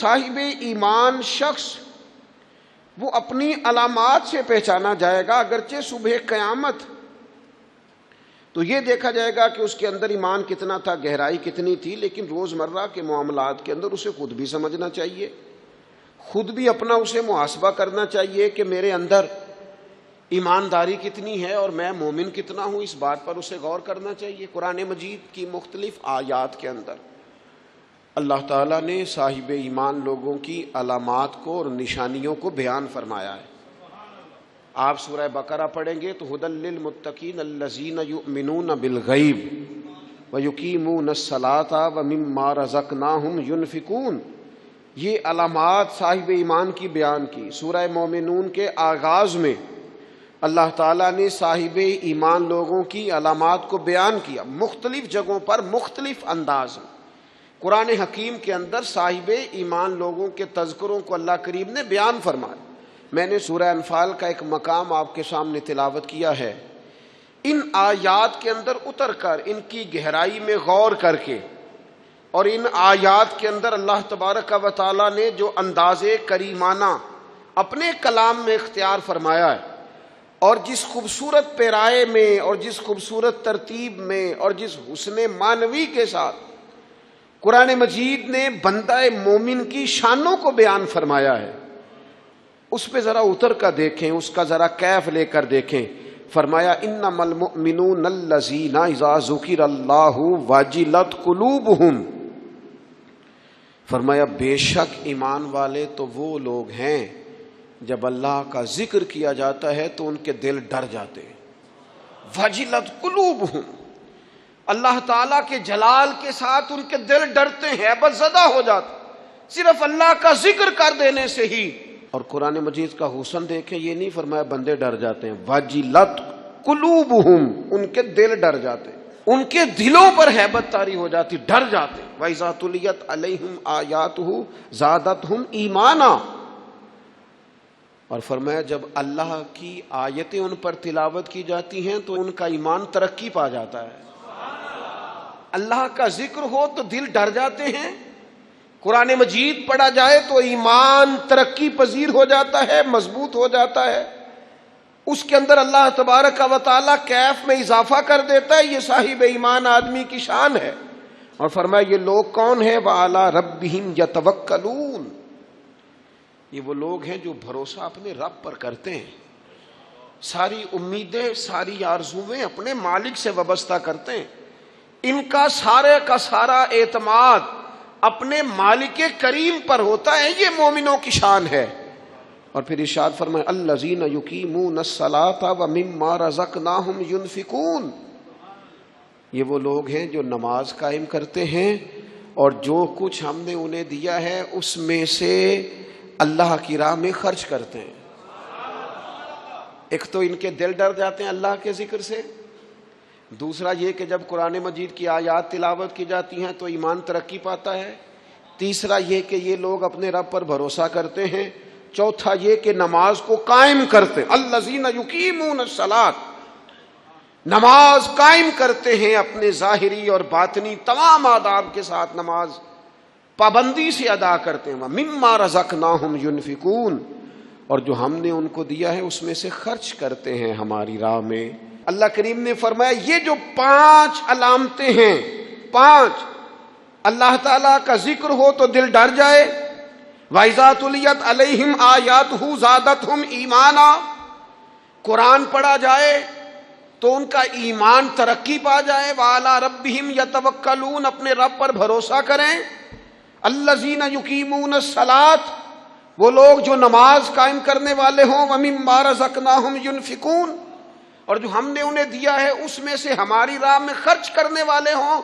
صاحب ایمان شخص وہ اپنی علامات سے پہچانا جائے گا، اگرچہ صبح قیامت تو یہ دیکھا جائے گا کہ اس کے اندر ایمان کتنا تھا، گہرائی کتنی تھی، لیکن روزمرہ کے معاملات کے اندر اسے خود بھی سمجھنا چاہیے، خود بھی اپنا اسے محاسبہ کرنا چاہیے کہ میرے اندر ایمانداری کتنی ہے اور میں مومن کتنا ہوں، اس بات پر اسے غور کرنا چاہیے۔ قرآن مجید کی مختلف آیات کے اندر اللہ تعالیٰ نے صاحب ایمان لوگوں کی علامات کو اور نشانیوں کو بیان فرمایا ہے۔ آپ سورہ بقرہ پڑھیں گے تو ھدی للمتقین الذین یؤمنون بالغیب ویقیمون الصلاۃ ومما رزقناہم ینفقون، یہ علامات صاحب ایمان کی بیان کی۔ سورہ مومنون کے آغاز میں اللہ تعالیٰ نے صاحب ایمان لوگوں کی علامات کو بیان کیا، مختلف جگہوں پر مختلف انداز میں۔ قرآن حکیم کے اندر صاحب ایمان لوگوں کے تذکروں کو اللہ کریم نے بیان فرمایا۔ میں نے سورہ انفال کا ایک مقام آپ کے سامنے تلاوت کیا ہے۔ ان آیات کے اندر اتر کر ان کی گہرائی میں غور کر کے اور ان آیات کے اندر اللہ تبارک و تعالیٰ نے جو انداز کریمانہ اپنے کلام میں اختیار فرمایا ہے، اور جس خوبصورت پیرائے میں اور جس خوبصورت ترتیب میں اور جس حسن معنوی کے ساتھ قرآن مجید نے بندہ مومن کی شانوں کو بیان فرمایا ہے، اس پہ ذرا اتر کر دیکھیں، اس کا ذرا کیف لے کر دیکھیں۔ فرمایا انما المؤمنون الذین اذا ذکر اللہ وجلت قلوبہم، فرمایا بے شک ایمان والے تو وہ لوگ ہیں جب اللہ کا ذکر کیا جاتا ہے تو ان کے دل ڈر جاتے ہیں۔ وجلت قلوبہم، اللہ تعالیٰ کے جلال کے ساتھ ان کے دل ڈرتے ہیں، ہیبت زدہ ہو جاتے صرف اللہ کا ذکر کر دینے سے ہی۔ اور قرآن مجید کا حسن دیکھیں، یہ نہیں فرمایا بندے ڈر جاتے ہیں، وجلت قلوبہم، ان کے دل ڈر جاتے ہیں، ان کے دلوں پر ہیبت طاری ہو جاتی، ڈر جاتے۔ وَإِذَا تُلِيَتْ عَلَيْهِمْ آيَاتُهُ زَادَتْهُمْ ایمانا، اور فرمایا جب اللہ کی آیتیں ان پر تلاوت کی جاتی ہیں تو ان کا ایمان ترقی پا جاتا ہے۔ اللہ کا ذکر ہو تو دل ڈر جاتے ہیں، قرآن مجید پڑھا جائے تو ایمان ترقی پذیر ہو جاتا ہے، مضبوط ہو جاتا ہے، اس کے اندر اللہ تبارک و تعالیٰ کیف میں اضافہ کر دیتا ہے۔ یہ صاحب ایمان آدمی کی شان ہے۔ اور فرمایا یہ لوگ کون ہیں؟ وَعَلَىٰ رَبِّهِمْ يَتَوَكَّلُونَ، یہ وہ لوگ ہیں جو بھروسہ اپنے رب پر کرتے ہیں، ساری امیدیں ساری آرزویں اپنے مالک سے وابستہ کرتے ہیں، ان کا سارے کا سارا اعتماد اپنے مالک کریم پر ہوتا ہے۔ یہ مومنوں کی شان ہے۔ اور پھر ارشاد فرمائے الذین یقیمون الصلاۃ ومما رزقناہم ینفقون، یہ وہ لوگ ہیں جو نماز قائم کرتے ہیں اور جو کچھ ہم نے انہیں دیا ہے اس میں سے اللہ کی راہ میں خرچ کرتے ہیں۔ ایک تو ان کے دل ڈر جاتے ہیں اللہ کے ذکر سے، دوسرا یہ کہ جب قرآن مجید کی آیات تلاوت کی جاتی ہیں تو ایمان ترقی پاتا ہے، تیسرا یہ کہ یہ لوگ اپنے رب پر بھروسہ کرتے ہیں، چوتھا یہ کہ نماز کو قائم کرتے ہیں۔ الذین یقیمون الصلاۃ، نماز قائم کرتے ہیں، اپنے ظاہری اور باطنی تمام آداب کے ساتھ نماز پابندی سے ادا کرتے ہیں۔ وَمِمَّا رَزَقْنَاهُمْ يُنْفِقُونَ، اور جو ہم نے ان کو دیا ہے اس میں سے خرچ کرتے ہیں ہماری راہ میں۔ اللہ کریم نے فرمایا یہ جو 5 علامتیں ہیں، 5 اللہ تعالیٰ کا ذکر ہو تو دل ڈر جائے، وَإِذَا تُلِيَتْ عَلَيْهِمْ آيَاتُهُ زَادَتْهُمْ ایمانا، قرآن پڑھا جائے تو ان کا ایمان ترقی پا جائے، وَعَلَىٰ رَبِّهِمْ يَتَوَكَّلُونَ، اپنے رب پر بھروسہ کریں۔ الَّذِينَ يُقِيمُونَ الصَّلَاةَ، وہ لوگ جو نماز قائم کرنے والے ہوں، وَمِمَّا رَزَقْنَاهُمْ يُنْفِقُونَ، اور جو ہم نے انہیں دیا ہے اس میں سے ہماری راہ میں خرچ کرنے والے ہوں۔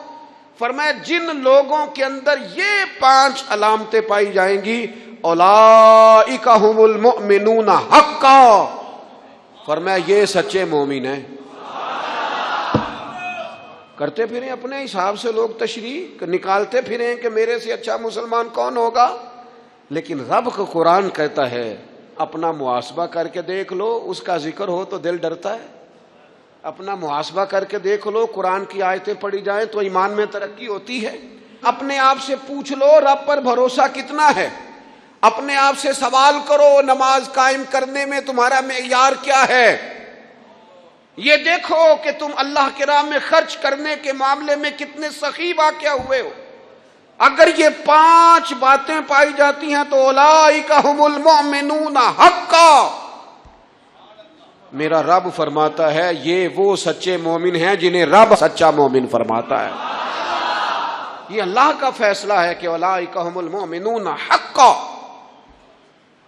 فرمایا جن لوگوں کے اندر یہ 5 علامتیں پائی جائیں گی اولئک ھم المؤمنون حقا، فرمایا یہ سچے مومن ہیں۔ کرتے پھریں اپنے حساب سے لوگ تشریح نکالتے پھریں کہ میرے سے اچھا مسلمان کون ہوگا، لیکن رب کا قرآن کہتا ہے اپنا محاسبہ کر کے دیکھ لو، اس کا ذکر ہو تو دل ڈرتا ہے۔ اپنا محاسبہ کر کے دیکھ لو، قرآن کی آیتیں پڑھی جائیں تو ایمان میں ترقی ہوتی ہے۔ اپنے آپ سے پوچھ لو رب پر بھروسہ کتنا ہے۔ اپنے آپ سے سوال کرو نماز قائم کرنے میں تمہارا معیار کیا ہے. یہ دیکھو کہ تم اللہ کی راہ میں خرچ کرنے کے معاملے میں کتنے سخی واقع ہوئے ہو. اگر یہ 5 باتیں پائی جاتی ہیں تو اولئک ھم المؤمنون حقا. میرا رب فرماتا ہے یہ وہ سچے مومن ہیں جنہیں رب سچا مومن فرماتا ہے. یہ اللہ کا فیصلہ ہے کہ اولئک ھم المؤمنون حقا.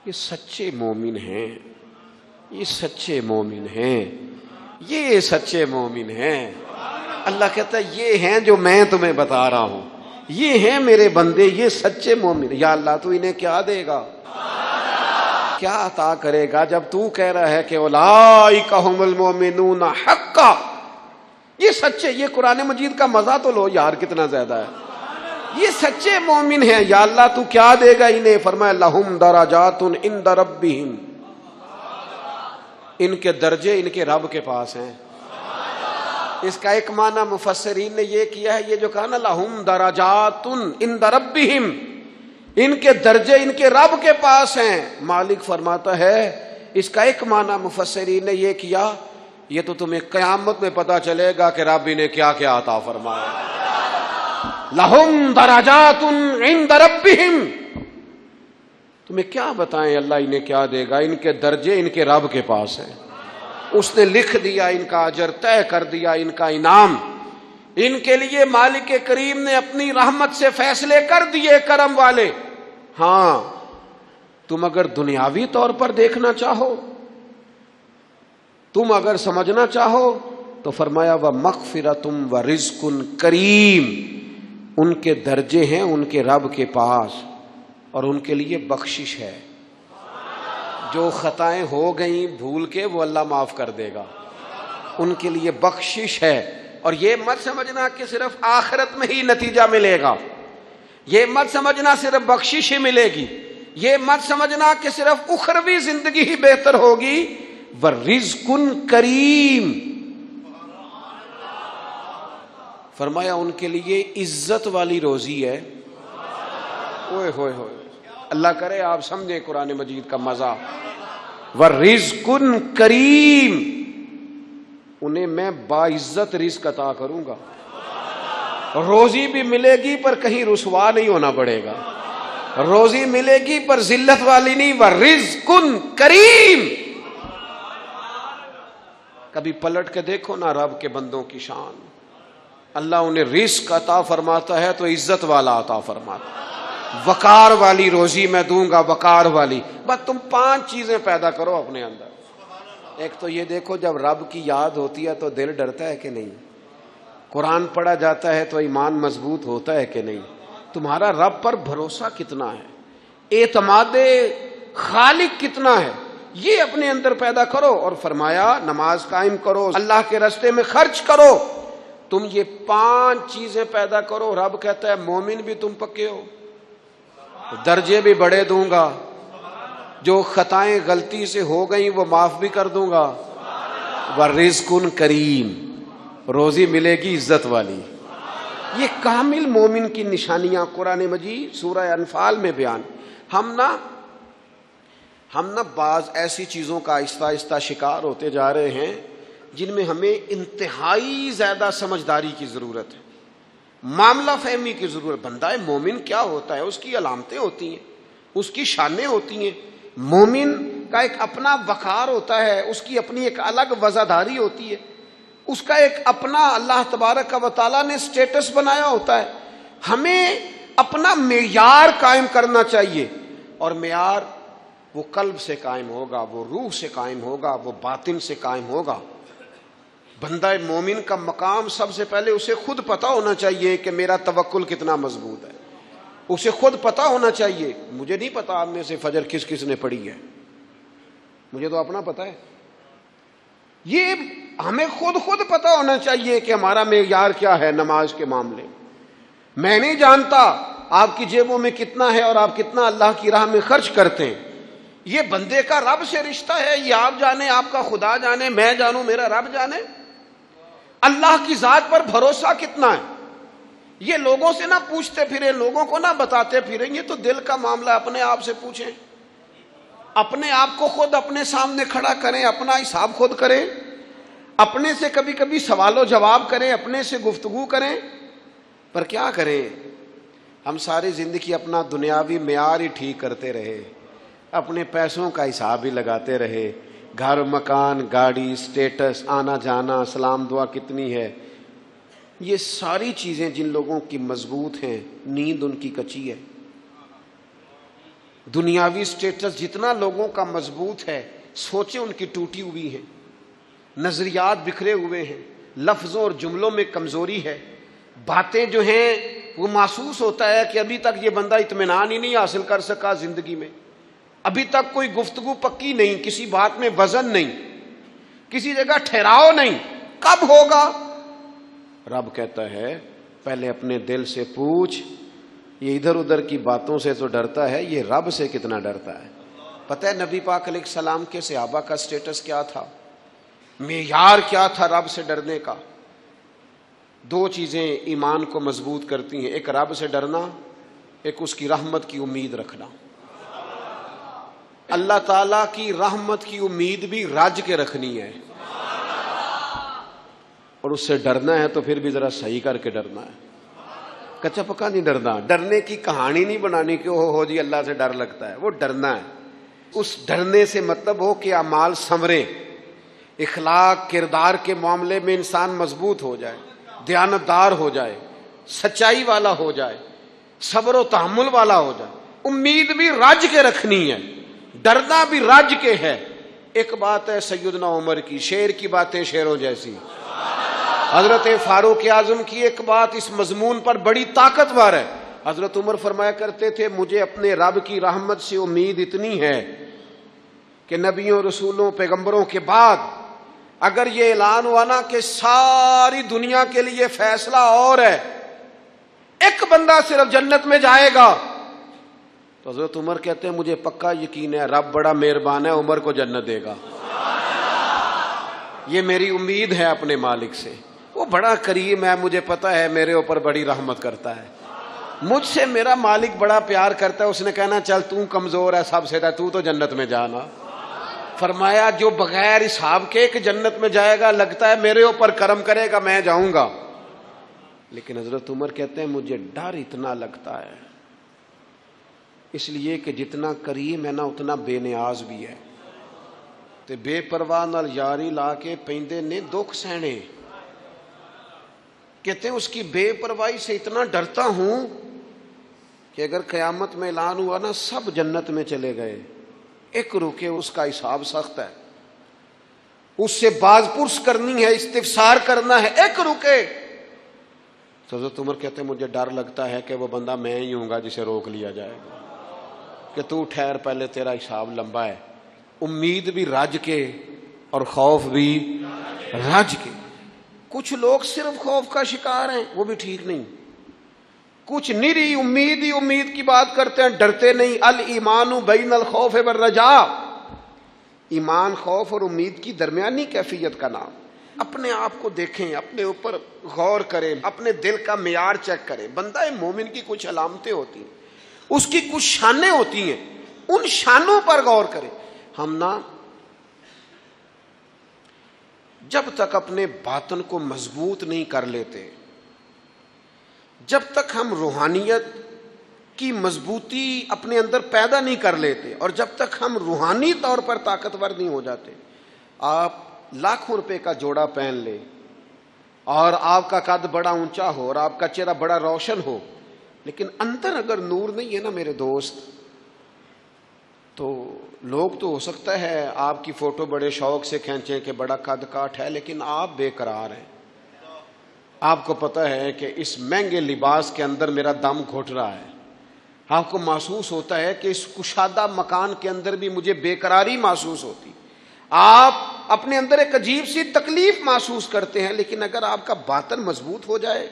یہ سچے مومن ہیں, یہ سچے مومن ہیں, یہ سچے مومن ہیں. اللہ کہتا ہے یہ ہیں جو میں تمہیں بتا رہا ہوں, یہ ہیں میرے بندے, یہ سچے مومن. یا اللہ تو انہیں کیا دے گا, کیا عطا کرے گا جب تو کہہ رہا ہے کہ اولئک ھم المؤمنون حقا. یہ سچے, یہ قرآن مجید کا مزہ تو لو یار کتنا زیادہ ہے. یہ سچے مومن ہیں. یا اللہ تو کیا دے گا انہیں؟ فرمایا لہم درجات عند ربہم, ان کے درجے ان کے رب کے پاس ہیں. اس کا ایک معنی مفسرین نے یہ کیا ہے, یہ جو کہا نا لہم درجات عند ربہم, ان کے درجے ان کے رب کے پاس ہیں. مالک فرماتا ہے اس کا ایک معنی مفسرین نے یہ کیا, یہ تو تمہیں قیامت میں پتا چلے گا کہ رب انہیں کیا کیا عطا فرمایا. لہم درجات عند ربہم, تمہیں کیا بتائیں اللہ انہیں کیا دے گا, ان کے درجے ان کے رب کے پاس ہیں. اس نے لکھ دیا ان کا اجر, طے کر دیا ان کا انعام. ان کے لیے مالک کریم نے اپنی رحمت سے فیصلے کر دیے کرم والے. ہاں تم اگر دنیاوی طور پر دیکھنا چاہو, تم اگر سمجھنا چاہو تو فرمایا وَمَغْفِرَةٌ وَرِزْقٌ کریم. ان کے درجے ہیں ان کے رب کے پاس, اور ان کے لیے بخشش ہے. جو خطائیں ہو گئیں بھول کے وہ اللہ معاف کر دے گا, ان کے لیے بخشش ہے. اور یہ مت سمجھنا کہ صرف آخرت میں ہی نتیجہ ملے گا, یہ مت سمجھنا صرف بخشش ہی ملے گی, یہ مت سمجھنا کہ صرف اخروی زندگی ہی بہتر ہوگی. وَرِزْقٌ کریم, فرمایا ان کے لیے عزت والی روزی ہے. اوئے ہوئے ہوئے, اللہ کرے آپ سمجھیں قرآن مجید کا مزہ. وَرِزْقٌ کریم, انہیں میں باعزت رزق عطا کروں گا. روزی بھی ملے گی پر کہیں رسوا نہیں ہونا پڑے گا, روزی ملے گی پر ذلت والی نہیں. وَرِزْقٌ کریم. کبھی پلٹ کے دیکھو نا رب کے بندوں کی شان. اللہ انہیں رزق عطا فرماتا ہے تو عزت والا عطا فرماتا ہے. وقار والی روزی میں دوں گا, وقار والی. بس تم 5 چیزیں پیدا کرو اپنے اندر. ایک تو یہ دیکھو جب رب کی یاد ہوتی ہے تو دل ڈرتا ہے کہ نہیں, قرآن پڑھا جاتا ہے تو ایمان مضبوط ہوتا ہے کہ نہیں, تمہارا رب پر بھروسہ کتنا ہے, اعتماد خالق کتنا ہے, یہ اپنے اندر پیدا کرو. اور فرمایا نماز قائم کرو, اللہ کے راستے میں خرچ کرو. تم یہ 5 چیزیں پیدا کرو, رب کہتا ہے مومن بھی تم پکے ہو, درجے بھی بڑے دوں گا, جو خطائیں غلطی سے ہو گئیں وہ معاف بھی کر دوں گا. وَرِزْقٌ کریم, روزی ملے گی عزت والی. یہ کامل مومن کی نشانیاں قرآن مجید سورہ انفال میں بیان. ہم نا بعض ایسی چیزوں کا آہستہ آہستہ شکار ہوتے جا رہے ہیں جن میں ہمیں انتہائی زیادہ سمجھداری کی ضرورت ہے, معاملہ فہمی کی ضرورت. بندہ مومن کیا ہوتا ہے, اس کی علامتیں ہوتی ہیں, اس کی شانیں ہوتی ہیں. مومن کا ایک اپنا وقار ہوتا ہے, اس کی اپنی ایک الگ وزاداری ہوتی ہے, اس کا ایک اپنا اللہ تبارک و تعالیٰ نے سٹیٹس بنایا ہوتا ہے. ہمیں اپنا معیار قائم کرنا چاہیے, اور معیار وہ قلب سے قائم ہوگا, وہ روح سے قائم ہوگا, وہ باطن سے قائم ہوگا. بندہ مومن کا مقام سب سے پہلے اسے خود پتا ہونا چاہیے کہ میرا توکل کتنا مضبوط ہے. اسے خود پتا ہونا چاہیے. مجھے نہیں پتا آپ میں سے فجر کس کس نے پڑھی ہے, مجھے تو اپنا پتا ہے. یہ ہمیں خود پتا ہونا چاہیے کہ ہمارا معیار کیا ہے نماز کے معاملے. میں نہیں جانتا آپ کی جیبوں میں کتنا ہے اور آپ کتنا اللہ کی راہ میں خرچ کرتے ہیں. یہ بندے کا رب سے رشتہ ہے, یہ آپ جانے, آپ کا خدا جانے, میں جانوں, میرا رب جانے. اللہ کی ذات پر بھروسہ کتنا ہے, یہ لوگوں سے نہ پوچھتے پھریں، لوگوں کو نہ بتاتے پھریں، یہ تو دل کا معاملہ، اپنے آپ سے پوچھیں، اپنے آپ کو خود اپنے سامنے کھڑا کریں، اپنا حساب خود کریں، اپنے سے کبھی کبھی سوال و جواب کریں، اپنے سے گفتگو کریں۔ پر کیا کریں، ہم ساری زندگی اپنا دنیاوی معیار ہی ٹھیک کرتے رہے، اپنے پیسوں کا حساب ہی لگاتے رہے، گھر مکان گاڑی سٹیٹس آنا جانا سلام دعا کتنی ہے، یہ ساری چیزیں جن لوگوں کی مضبوط ہیں نیند ان کی کچی ہے۔ دنیاوی سٹیٹس جتنا لوگوں کا مضبوط ہے، سوچیں ان کی ٹوٹی ہوئی ہیں، نظریات بکھرے ہوئے ہیں، لفظوں اور جملوں میں کمزوری ہے، باتیں جو ہیں وہ محسوس ہوتا ہے کہ ابھی تک یہ بندہ اطمینان ہی نہیں حاصل کر سکا زندگی میں، ابھی تک کوئی گفتگو پکی نہیں، کسی بات میں وزن نہیں، کسی جگہ ٹھہراؤ نہیں، کب ہوگا؟ رب کہتا ہے پہلے اپنے دل سے پوچھ، یہ ادھر ادھر کی باتوں سے تو ڈرتا ہے، یہ رب سے کتنا ڈرتا ہے؟ پتہ ہے نبی پاک علیہ السلام کے صحابہ کا سٹیٹس کیا تھا، معیار کیا تھا رب سے ڈرنے کا؟ دو چیزیں ایمان کو مضبوط کرتی ہیں، ایک رب سے ڈرنا، ایک اس کی رحمت کی امید رکھنا۔ اللہ تعالیٰ کی رحمت کی امید بھی رج کے رکھنی ہے، اور اس سے ڈرنا ہے تو پھر بھی ذرا صحیح کر کے ڈرنا ہے، کچا پکا نہیں ڈرنا، ڈرنے کی کہانی نہیں بنانی کہ ہو جی اللہ سے ڈر لگتا ہے، وہ ڈرنا ہے۔ اس ڈرنے سے مطلب ہو کہ اعمال سنورے، اخلاق کردار کے معاملے میں انسان مضبوط ہو جائے، دیانتدار ہو جائے، سچائی والا ہو جائے، صبر و تحمل والا ہو جائے۔ امید بھی رج کے رکھنی ہے، ڈرنا بھی رج کے ہے۔ ایک بات ہے سیدنا عمر کی، شیر کی باتیں شیروں جیسی، حضرت فاروق اعظم کی ایک بات اس مضمون پر بڑی طاقتور ہے۔ حضرت عمر فرمایا کرتے تھے مجھے اپنے رب کی رحمت سے امید اتنی ہے کہ نبیوں رسولوں پیغمبروں کے بعد اگر یہ اعلان ہوا نا کہ ساری دنیا کے لیے فیصلہ اور ہے، ایک بندہ صرف جنت میں جائے گا، تو حضرت عمر کہتے ہیں مجھے پکا یقین ہے رب بڑا مہربان ہے، عمر کو جنت دے گا، یہ میری امید ہے اپنے مالک سے، وہ بڑا کریم ہے، مجھے پتا ہے میرے اوپر بڑی رحمت کرتا ہے، مجھ سے میرا مالک بڑا پیار کرتا ہے، اس نے کہنا چل تو کمزور ہے سب سے، تو تو جنت میں جانا۔ فرمایا جو بغیر حساب کے کہ جنت میں جائے گا، لگتا ہے میرے اوپر کرم کرے گا میں جاؤں گا، لیکن حضرت عمر کہتے ہیں مجھے ڈر اتنا لگتا ہے، اس لیے کہ جتنا کریم ہے نا اتنا بے نیاز بھی ہے، تے بے پرواہ نال یاری لا کے پیندے نے دکھ سہنے۔ کہتے ہیں اس کی بے پرواہی سے اتنا ڈرتا ہوں کہ اگر قیامت میں اعلان ہوا نا سب جنت میں چلے گئے، ایک رکے اس کا حساب سخت ہے، اس سے باز پرس کرنی ہے، استفسار کرنا ہے، ایک رکے۔ تو حضرت عمر کہتے ہیں مجھے ڈر لگتا ہے کہ وہ بندہ میں ہی ہوں گا جسے روک لیا جائے گا کہ تو ٹھہر پہلے تیرا حساب لمبا ہے۔ امید بھی رج کے اور خوف بھی رج کے۔ کچھ لوگ صرف خوف کا شکار ہیں، وہ بھی ٹھیک نہیں، کچھ نری امید ہی امید کی بات کرتے ہیں، ڈرتے نہیں۔ الایمان بین الخوف والرجاء، ایمان خوف اور امید کی درمیانی کیفیت کا نام۔ اپنے آپ کو دیکھیں، اپنے اوپر غور کریں، اپنے دل کا معیار چیک کریں۔ بندہ مومن کی کچھ علامتیں ہوتی ہیں، اس کی کچھ شانیں ہوتی ہیں، ان شانوں پر غور کریں۔ ہم نا جب تک اپنے باطن کو مضبوط نہیں کر لیتے، جب تک ہم روحانیت کی مضبوطی اپنے اندر پیدا نہیں کر لیتے، اور جب تک ہم روحانی طور پر طاقتور نہیں ہو جاتے، آپ لاکھوں روپے کا جوڑا پہن لیں اور آپ کا قد بڑا اونچا ہو اور آپ کا چہرہ بڑا روشن ہو، لیکن اندر اگر نور نہیں ہے نا میرے دوست، تو لوگ تو ہو سکتا ہے آپ کی فوٹو بڑے شوق سے کھینچیں کہ بڑا قد کاٹ ہے، لیکن آپ بے قرار ہیں۔ آپ کو پتہ ہے کہ اس مہنگے لباس کے اندر میرا دم گھٹ رہا ہے، آپ کو محسوس ہوتا ہے کہ اس کشادہ مکان کے اندر بھی مجھے بے قراری محسوس ہوتی، آپ اپنے اندر ایک عجیب سی تکلیف محسوس کرتے ہیں۔ لیکن اگر آپ کا باطن مضبوط ہو جائے،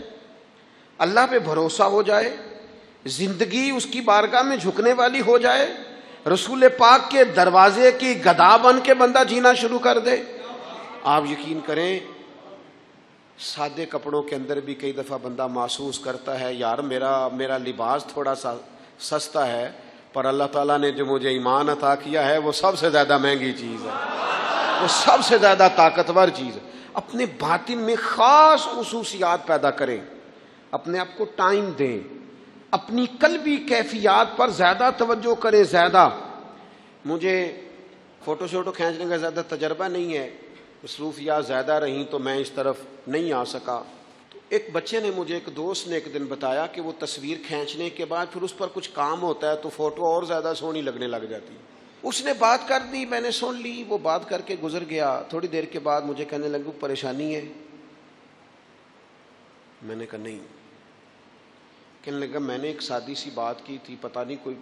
اللہ پہ بھروسہ ہو جائے، زندگی اس کی بارگاہ میں جھکنے والی ہو جائے، رسول پاک کے دروازے کی گدا بن کے بندہ جینا شروع کر دے، آپ یقین کریں سادے کپڑوں کے اندر بھی کئی دفعہ بندہ محسوس کرتا ہے یار میرا لباس تھوڑا سا سستا ہے، پر اللہ تعالیٰ نے جو مجھے ایمان عطا کیا ہے وہ سب سے زیادہ مہنگی چیز ہے، وہ سب سے زیادہ طاقتور چیز ہے۔ اپنے باطن میں خاص خصوصیات پیدا کریں، اپنے آپ کو ٹائم دیں، اپنی قلبی کیفیات پر زیادہ توجہ کریں۔ زیادہ مجھے فوٹو شوٹو کھینچنے کا زیادہ تجربہ نہیں ہے، مصروفیات زیادہ رہیں تو میں اس طرف نہیں آ سکا۔ تو ایک بچے نے مجھے، ایک دوست نے ایک دن بتایا کہ وہ تصویر کھینچنے کے بعد پھر اس پر کچھ کام ہوتا ہے تو فوٹو اور زیادہ سونی لگنے لگ جاتی ہے۔ اس نے بات کر دی، میں نے سن لی، وہ بات کر کے گزر گیا۔ تھوڑی دیر کے بعد مجھے کہنے لگا پریشانی ہے؟ میں نے کہا نہیں۔ کہنے لگا میں نے ایک سادی سی بات کی تھی، پتہ نہیں کوئی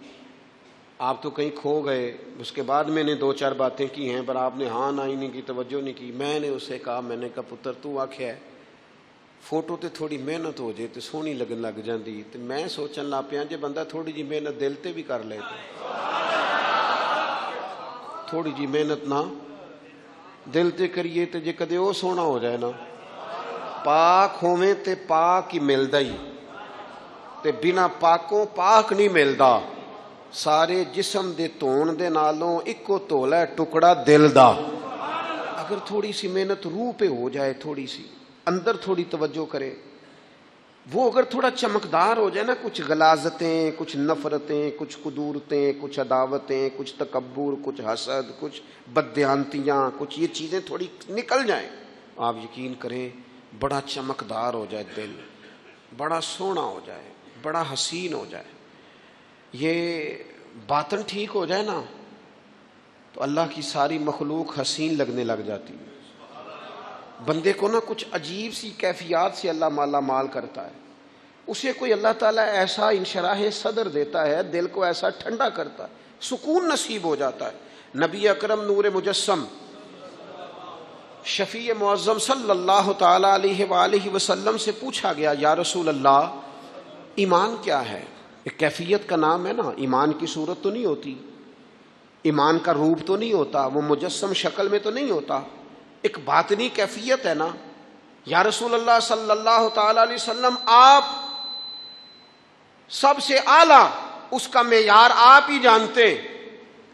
آپ تو کہیں کھو گئے، اس کے بعد میں نے دو چار باتیں کی ہیں پر آپ نے ہاں نہ ہی نہیں کی، توجہ نہیں کی۔ میں نے اسے کہا، میں نے کہا پتر تو آکھیا ہے فوٹو تے تھوڑی محنت ہو جائے تے سونی لگن لگ جاندی، تے میں سوچن لگ پیا جے بندہ تھوڑی جی محنت دل تے بھی کر لے، تھوڑی جی محنت نہ دل تے کریے تے جے کدے وہ سونا ہو جائے نا، پاک ہوویں تے پاک ہی ملدا ہی، تے بنا پاکوں پاک نہیں ملدا۔ سارے جسم دے دھون دے نالوں اکو تولا ہے ٹکڑا دل دا۔ اگر تھوڑی سی محنت روح پہ ہو جائے، تھوڑی سی اندر تھوڑی توجہ کرے، وہ اگر تھوڑا چمکدار ہو جائے نا، کچھ غلاظتیں، کچھ نفرتیں، کچھ قدورتیں، کچھ عداوتیں، کچھ تکبر، کچھ حسد، کچھ بددیانتیاں، کچھ یہ چیزیں تھوڑی نکل جائیں، آپ یقین کریں بڑا چمکدار ہو جائے دل، بڑا سونا ہو جائے، بڑا حسین ہو جائے۔ یہ باطن ٹھیک ہو جائے نا تو اللہ کی ساری مخلوق حسین لگنے لگ جاتی ہے۔ بندے کو نا کچھ عجیب سی کیفیات سے اللہ مالا مال کرتا ہے، اسے کوئی اللہ تعالیٰ ایسا انشراح صدر دیتا ہے، دل کو ایسا ٹھنڈا کرتا ہے، سکون نصیب ہو جاتا ہے۔ نبی اکرم نور مجسم شفیع معظم صلی اللہ تعالی علیہ وآلہ وسلم سے پوچھا گیا، یا رسول اللہ ایمان کیا ہے؟ ایک کیفیت کا نام ہے نا، ایمان کی صورت تو نہیں ہوتی، ایمان کا روپ تو نہیں ہوتا، وہ مجسم شکل میں تو نہیں ہوتا، ایک باطنی کیفیت ہے نا۔ یا رسول اللہ صلی اللہ تعالی علیہ وسلم آپ سب سے اعلیٰ، اس کا معیار آپ ہی جانتے،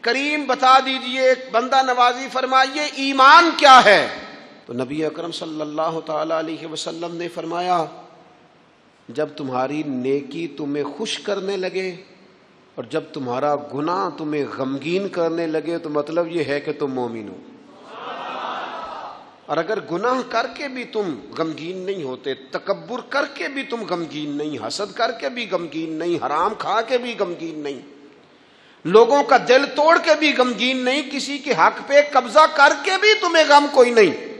کریم بتا دیجئے، بندہ نوازی فرمائیے ایمان کیا ہے؟ تو نبی اکرم صلی اللہ تعالی علیہ وسلم نے فرمایا، جب تمہاری نیکی تمہیں خوش کرنے لگے اور جب تمہارا گناہ تمہیں غمگین کرنے لگے تو مطلب یہ ہے کہ تم مومن ہو۔ اور اگر گناہ کر کے بھی تم غمگین نہیں ہوتے، تکبر کر کے بھی تم غمگین نہیں، حسد کر کے بھی غمگین نہیں، حرام کھا کے بھی غمگین نہیں، لوگوں کا دل توڑ کے بھی غمگین نہیں، کسی کے حق پہ قبضہ کر کے بھی تمہیں غم کوئی نہیں،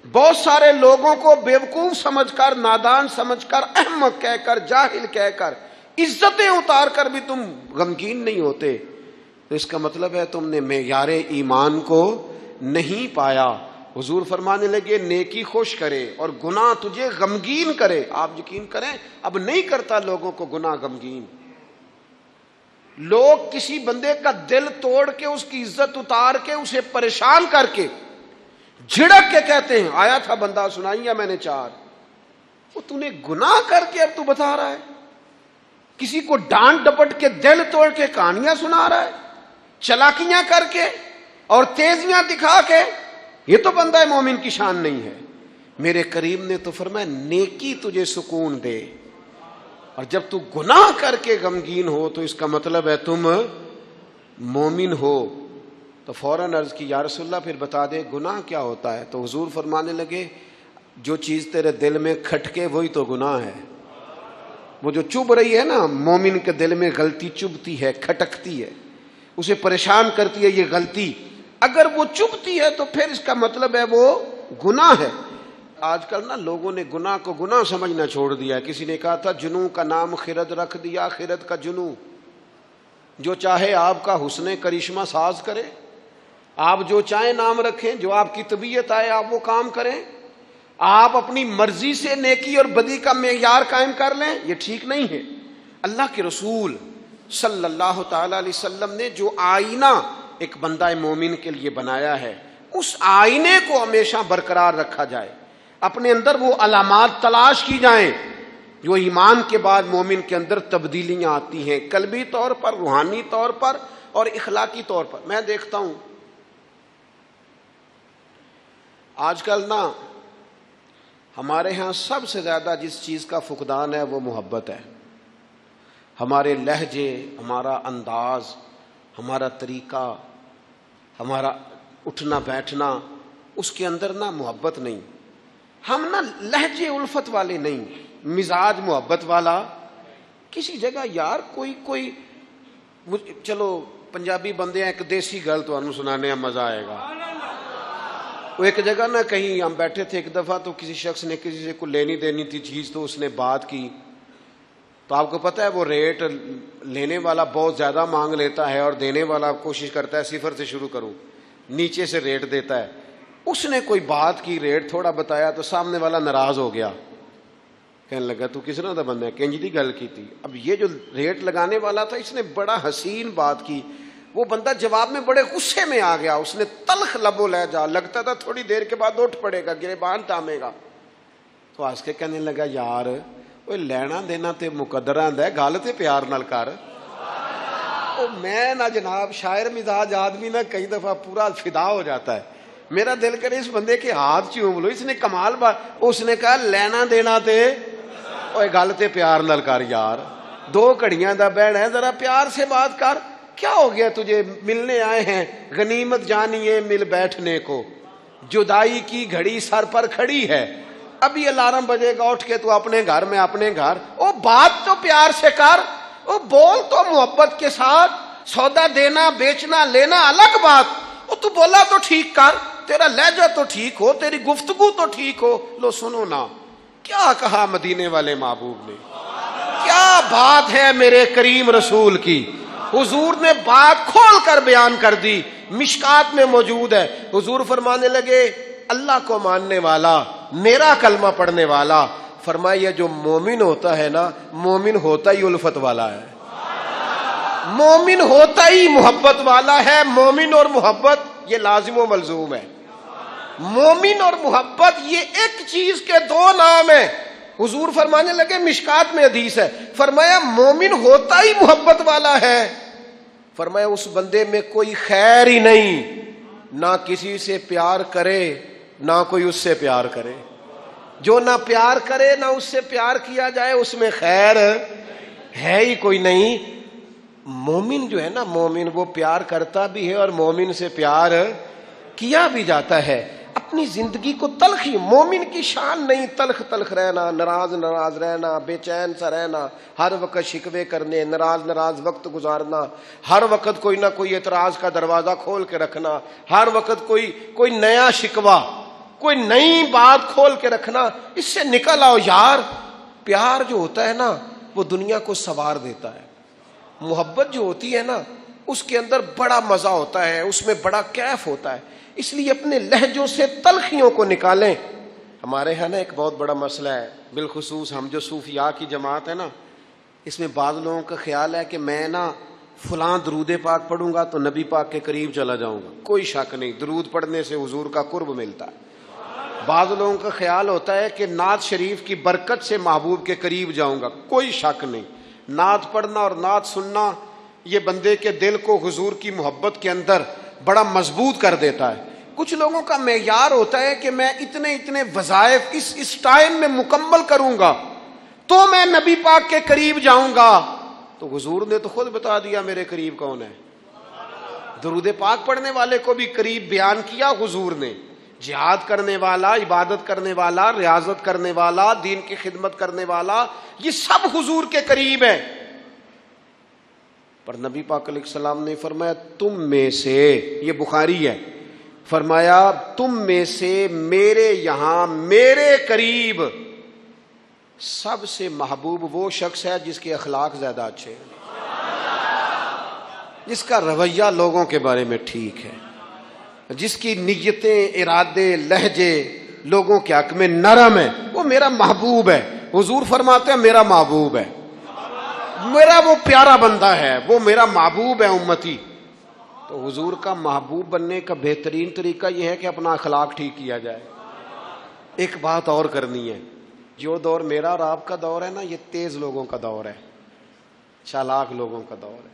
بہت سارے لوگوں کو بیوقوف سمجھ کر، نادان سمجھ کر، احمق کہہ کر، جاہل کہہ کر، عزتیں اتار کر بھی تم غمگین نہیں ہوتے، تو اس کا مطلب ہے تم نے معیار ایمان کو نہیں پایا۔ حضور فرمانے لگے نیکی خوش کرے اور گناہ تجھے غمگین کرے۔ آپ یقین کریں اب نہیں کرتا لوگوں کو گناہ غمگین، لوگ کسی بندے کا دل توڑ کے، اس کی عزت اتار کے، اسے پریشان کر کے، جھڑک کے کہتے ہیں، آیا تھا بندہ سنائیا میں نے چار، وہ تو نے گناہ کر کے اب تو بتا رہا ہے، کسی کو ڈانٹ ڈپٹ کے دل توڑ کے کہانیاں سنا رہا ہے، چلاکیاں کر کے اور تیزیاں دکھا کے، یہ تو بندہ مومن کی شان نہیں ہے۔ میرے کریم نے تو فرمایا نیکی تجھے سکون دے، اور جب تو گناہ کر کے غمگین ہو تو اس کا مطلب ہے تم مومن ہو۔ تو فوراً عرض کی، یا رسول اللہ پھر بتا دے گناہ کیا ہوتا ہے؟ تو حضور فرمانے لگے جو چیز تیرے دل میں کھٹکے وہی تو گناہ ہے۔ وہ جو چبھ رہی ہے نا، مومن کے دل میں غلطی چبھتی ہے، کھٹکتی ہے، اسے پریشان کرتی ہے یہ غلطی، اگر وہ چبھتی ہے تو پھر اس کا مطلب ہے وہ گناہ ہے۔ آج کل نا لوگوں نے گناہ کو گناہ سمجھنا چھوڑ دیا ہے۔ کسی نے کہا تھا جنوں کا نام خرد رکھ دیا، خرد کا جنوں، جو چاہے آپ کا حسن کرشمہ ساز کرے، آپ جو چاہیں نام رکھیں، جو آپ کی طبیعت آئے آپ وہ کام کریں، آپ اپنی مرضی سے نیکی اور بدی کا معیار قائم کر لیں، یہ ٹھیک نہیں ہے۔ اللہ کے رسول صلی اللہ تعالی علیہ وسلم نے جو آئینہ ایک بندہ مومن کے لیے بنایا ہے، اس آئینے کو ہمیشہ برقرار رکھا جائے۔ اپنے اندر وہ علامات تلاش کی جائیں جو ایمان کے بعد مومن کے اندر تبدیلیاں آتی ہیں، قلبی طور پر، روحانی طور پر اور اخلاقی طور پر۔ میں دیکھتا ہوں آج کل نا ہمارے ہاں سب سے زیادہ جس چیز کا فقدان ہے وہ محبت ہے۔ ہمارے لہجے، ہمارا انداز، ہمارا طریقہ، ہمارا اٹھنا بیٹھنا، اس کے اندر نا محبت نہیں۔ ہم نا لہجے الفت والے نہیں، مزاج محبت والا۔ کسی جگہ یار کوئی چلو پنجابی بندے ہیں، ایک دیسی گل تو انہوں سنانے میں مزہ آئے گا۔ وہ ایک جگہ نا کہیں ہم بیٹھے تھے ایک دفعہ، تو کسی شخص نے کسی سے کوئی لینی دینی تھی چیز، تو اس نے بات کی، تو آپ کو پتہ ہے وہ ریٹ لینے والا بہت زیادہ مانگ لیتا ہے اور دینے والا کوشش کرتا ہے صفر سے شروع کروں، نیچے سے ریٹ دیتا ہے۔ اس نے کوئی بات کی، ریٹ تھوڑا بتایا، تو سامنے والا ناراض ہو گیا، کہنے لگا تو کس طرح دا بندہ ہے، کنج دی گل کی تھی۔ اب یہ جو ریٹ لگانے والا تھا اس نے بڑا حسین بات کی، وہ بندہ جواب میں بڑے غصے میں آ گیا، اس نے تلخ لب و لہجہ، لگتا تھا تھوڑی دیر کے بعد اٹھ پڑے گا، گریبان تامے گا۔ تو ہنس کے کہنے لگا یار وہ لینا دینا تے مقدرہ ہے، گل تے پیار نال کر۔ میں نہ جناب شاعر مزاج آدمی نہ کئی دفعہ پورا فدا ہو جاتا ہے، میرا دل کرے اس بندے کے ہاتھ چوم لو، اس نے کمال بات، اس نے کہا لینا دینا تے گل تے پیار نال کر یار، دو گھڑیاں دا بہن ہے، ذرا پیار سے بات کر۔ کیا ہو گیا تجھے، ملنے آئے ہیں، غنیمت جانیے مل بیٹھنے کو، جدائی کی گھڑی سر پر کھڑی ہے، ابھی الارم بجے گا اٹھ کے تو اپنے گھر میں اپنے گھر۔ او بات تو پیار سے کر، او بول تو محبت کے ساتھ، سودا دینا بیچنا لینا الگ بات، او تو بولا تو ٹھیک کر، تیرا لہجہ تو ٹھیک ہو، تیری گفتگو تو ٹھیک ہو۔ لو سنو نا کیا کہا مدینے والے محبوب نے، کیا بات ہے میرے کریم رسول کی۔ حضور نے بات کھول کر بیان کر دی، مشکات میں موجود ہے۔ حضور فرمانے لگے اللہ کو ماننے والا، میرا کلمہ پڑھنے والا، فرمایا جو مومن ہوتا ہے نا، مومن ہوتا ہی الفت والا ہے، مومن ہوتا ہی محبت والا ہے۔ مومن اور محبت یہ لازم و ملزوم ہے، مومن اور محبت یہ ایک چیز کے دو نام ہیں۔ حضور فرمانے لگے مشکات میں حدیث ہے، فرمایا مومن ہوتا ہی محبت والا ہے، فرمایا اس بندے میں کوئی خیر ہی نہیں، نہ کسی سے پیار کرے نہ کوئی اس سے پیار کرے، جو نہ پیار کرے نہ اس سے پیار کیا جائے اس میں خیر ہے ہی کوئی نہیں۔ مومن جو ہے نا، مومن وہ پیار کرتا بھی ہے اور مومن سے پیار کیا بھی جاتا ہے۔ اپنی زندگی کو تلخی، مومن کی شان نہیں تلخ تلخ رہنا، ناراض ناراض رہنا، بے چین سا رہنا، ہر وقت شکوے کرنے، ناراض وقت گزارنا، ہر وقت کوئی نہ کوئی اعتراض کا دروازہ کھول کے رکھنا، ہر وقت کوئی نیا شکوہ، کوئی نئی بات کھول کے رکھنا، اس سے نکل آؤ یار۔ پیار جو ہوتا ہے نا وہ دنیا کو سنوار دیتا ہے، محبت جو ہوتی ہے نا اس کے اندر بڑا مزہ ہوتا ہے، اس میں بڑا کیف ہوتا ہے۔ اس لیے اپنے لہجوں سے تلخیوں کو نکالیں۔ ہمارے ہاں نا ایک بہت بڑا مسئلہ ہے، بالخصوص ہم جو صوفیاء کی جماعت ہے نا، اس میں بعض لوگوں کا خیال ہے کہ میں نا فلاں درود پاک پڑھوں گا تو نبی پاک کے قریب چلا جاؤں گا۔ کوئی شک نہیں، درود پڑھنے سے حضور کا قرب ملتا ہے۔ بعض لوگوں کا خیال ہوتا ہے کہ نعت شریف کی برکت سے محبوب کے قریب جاؤں گا۔ کوئی شک نہیں، نعت پڑھنا اور نعت سننا یہ بندے کے دل کو حضور کی محبت کے اندر بڑا مضبوط کر دیتا ہے۔ کچھ لوگوں کا معیار ہوتا ہے کہ میں اتنے وظائف اس ٹائم میں مکمل کروں گا تو میں نبی پاک کے قریب جاؤں گا۔ تو حضور نے تو خود بتا دیا میرے قریب کون ہے۔ درود پاک پڑھنے والے کو بھی قریب بیان کیا حضور نے، جہاد کرنے والا، عبادت کرنے والا، ریاضت کرنے والا، دین کی خدمت کرنے والا، یہ سب حضور کے قریب ہیں۔ پر نبی پاک علیہ السلام نے فرمایا تم میں سے، یہ بخاری ہے، فرمایا تم میں سے میرے یہاں میرے قریب سب سے محبوب وہ شخص ہے جس کے اخلاق زیادہ اچھے ہیں، جس کا رویہ لوگوں کے بارے میں ٹھیک ہے، جس کی نیتیں، ارادے، لہجے لوگوں کے حق میں نرم ہے، وہ میرا محبوب ہے۔ حضور فرماتے ہیں میرا محبوب ہے، میرا وہ پیارا بندہ ہے، وہ میرا محبوب ہے امتی۔ تو حضور کا محبوب بننے کا بہترین طریقہ یہ ہے کہ اپنا اخلاق ٹھیک کیا جائے۔ ایک بات اور کرنی ہے، جو دور میرا اور آپ کا دور ہے نا، یہ تیز لوگوں کا دور ہے، چالاک لوگوں کا دور ہے۔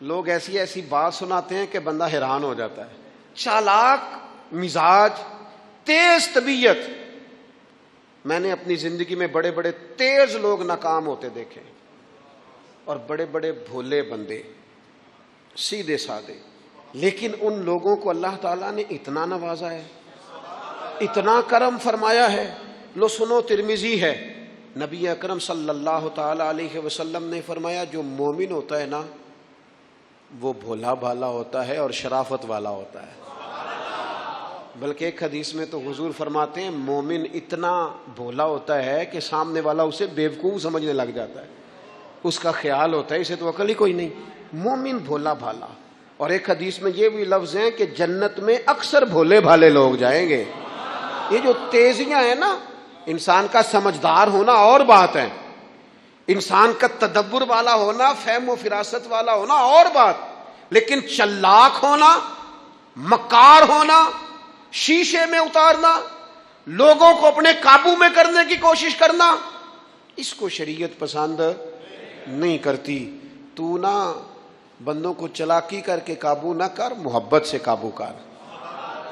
لوگ ایسی ایسی بات سناتے ہیں کہ بندہ حیران ہو جاتا ہے۔ چالاک مزاج، تیز طبیعت۔ میں نے اپنی زندگی میں بڑے بڑے تیز لوگ ناکام ہوتے دیکھے، اور بڑے بڑے بھولے بندے، سیدھے سادے، لیکن ان لوگوں کو اللہ تعالیٰ نے اتنا نوازا ہے، اتنا کرم فرمایا ہے۔ لو سنو، ترمذی ہے، نبی اکرم صلی اللہ تعالی علیہ وسلم نے فرمایا جو مومن ہوتا ہے نا، وہ بھولا بھالا ہوتا ہے اور شرافت والا ہوتا ہے۔ بلکہ ایک حدیث میں تو حضور فرماتے ہیں مومن اتنا بھولا ہوتا ہے کہ سامنے والا اسے بیوقوف سمجھنے لگ جاتا ہے، اس کا خیال ہوتا ہے اسے تو عقل ہی کوئی نہیں۔ مومن بھولا بھالا۔ اور ایک حدیث میں یہ بھی لفظ ہیں کہ جنت میں اکثر بھولے بھالے لوگ جائیں گے۔ یہ جو تیزیاں ہیں نا، انسان کا سمجھدار ہونا اور بات ہے، انسان کا تدبر والا ہونا، فہم و فراست والا ہونا اور بات، لیکن چلاک ہونا، مکار ہونا، شیشے میں اتارنا، لوگوں کو اپنے قابو میں کرنے کی کوشش کرنا، اس کو شریعت پسند نہیں کرتی۔ تو نہ بندوں کو چلاکی کر کے قابو نہ کر، محبت سے قابو کر،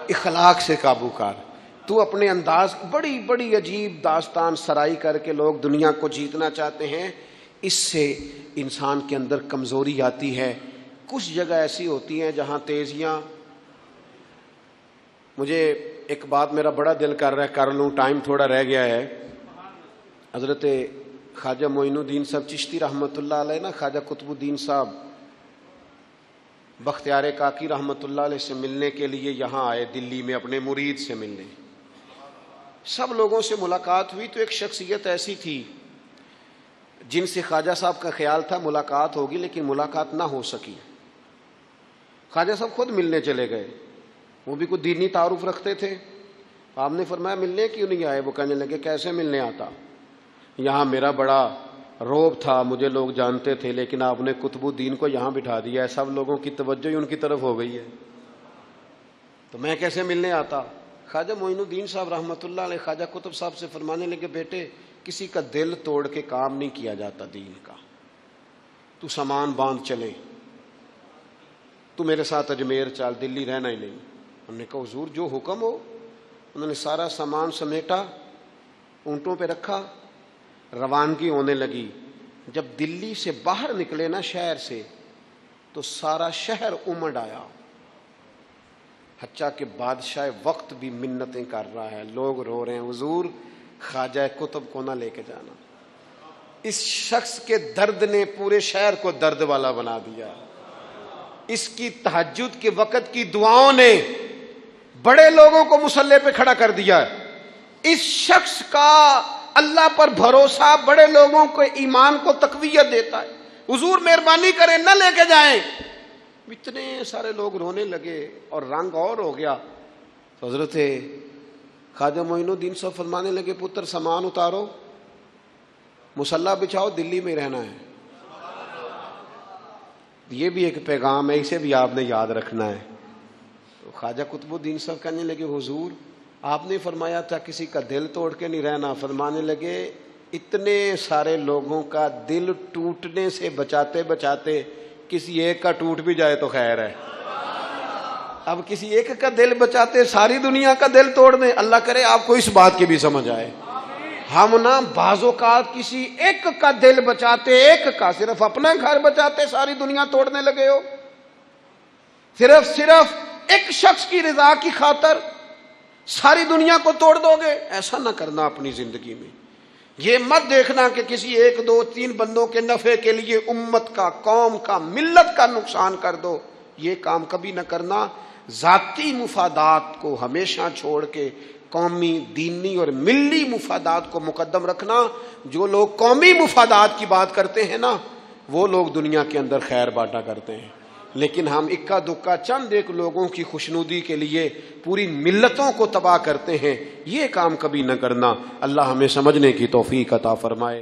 اخلاق سے قابو کر۔ تو اپنے انداز، بڑی بڑی عجیب داستان سرائی کر کے لوگ دنیا کو جیتنا چاہتے ہیں، اس سے انسان کے اندر کمزوری آتی ہے۔ کچھ جگہ ایسی ہوتی ہیں جہاں تیزیاں، مجھے ایک بات میرا بڑا دل کر رہا ہے، کر لوں، ٹائم تھوڑا رہ گیا ہے۔ حضرت خواجہ معین الدین صاحب چشتی رحمۃ اللہ علیہ نا، خواجہ قطب الدین صاحب بختیار کاکی رحمۃ اللہ علیہ سے ملنے کے لیے یہاں آئے، دلی میں اپنے مرید سے ملنے۔ سب لوگوں سے ملاقات ہوئی تو ایک شخصیت ایسی تھی جن سے خواجہ صاحب کا خیال تھا ملاقات ہوگی، لیکن ملاقات نہ ہو سکی۔ خواجہ صاحب خود ملنے چلے گئے، وہ بھی کوئی دینی تعارف رکھتے تھے۔ آپ نے فرمایا ملنے کیوں نہیں آئے؟ وہ کہنے لگے کیسے ملنے آتا، یہاں میرا بڑا روب تھا، مجھے لوگ جانتے تھے، لیکن آپ نے قطب الدین کو یہاں بٹھا دیا ہے، سب لوگوں کی توجہ ہی ان کی طرف ہو گئی ہے، تو میں کیسے ملنے آتا؟ خواجہ معین الدین صاحب رحمۃ اللہ علیہ خواجہ قطب صاحب سے فرمانے لگے بیٹے، کسی کا دل توڑ کے کام نہیں کیا جاتا دین کا، تو سامان باندھ چلے، تو میرے ساتھ اجمیر چل، دلی رہنا ہی نہیں۔ ہم نے کہا حضور جو حکم ہو۔ انہوں نے سارا سامان سمیٹا، اونٹوں پہ رکھا، روانگی ہونے لگی۔ جب دلی سے باہر نکلے نا شہر سے، تو سارا شہر امڑ آیا، حتیٰ کہ بادشاہ وقت بھی منتیں کر رہا ہے، لوگ رو رہے ہیں حضور خواجہ قطب کو نہ لے کے جانا۔ اس شخص کے درد نے پورے شہر کو درد والا بنا دیا، اس کی تہجد کے وقت کی دعاؤں نے بڑے لوگوں کو مسلح پہ کھڑا کر دیا۔ اس شخص کا اللہ پر بھروسہ بڑے لوگوں کو ایمان کو تقویت دیتا ہے۔ حضور مہربانی کریں نہ لے کے جائیں۔ اتنے سارے لوگ رونے لگے اور رنگ اور ہو گیا۔ تو حضرت خواجہ معین الدین صاحب فرمانے لگے پتر سامان اتارو، مصلی بچھاؤ، دلی میں رہنا ہے۔ یہ بھی ایک پیغام ہے، اسے بھی آپ نے یاد رکھنا ہے۔ تو خواجہ قطب الدین صاحب کہنے لگے حضور آپ نے فرمایا تھا کسی کا دل توڑ کے نہیں رہنا۔ فرمانے لگے اتنے سارے لوگوں کا دل ٹوٹنے سے بچاتے بچاتے کسی ایک کا ٹوٹ بھی جائے تو خیر ہے۔ اب کسی ایک کا دل بچاتے ساری دنیا کا دل توڑ دیں، اللہ کرے آپ کو اس بات کی بھی سمجھ آئے۔ ہم نا بعض اوقات کسی ایک کا دل بچاتے، ایک کا، صرف اپنا گھر بچاتے ساری دنیا توڑنے لگے ہو، صرف ایک شخص کی رضا کی خاطر ساری دنیا کو توڑ دو گے۔ ایسا نہ کرنا اپنی زندگی میں۔ یہ مت دیکھنا کہ کسی ایک دو تین بندوں کے نفع کے لیے امت کا، قوم کا، ملت کا نقصان کر دو، یہ کام کبھی نہ کرنا۔ ذاتی مفادات کو ہمیشہ چھوڑ کے قومی، دینی اور ملی مفادات کو مقدم رکھنا۔ جو لوگ قومی مفادات کی بات کرتے ہیں نا، وہ لوگ دنیا کے اندر خیر بانٹا کرتے ہیں، لیکن ہم اکا دکا چند ایک لوگوں کی خوشنودی کے لیے پوری ملتوں کو تباہ کرتے ہیں، یہ کام کبھی نہ کرنا۔ اللہ ہمیں سمجھنے کی توفیق عطا فرمائے۔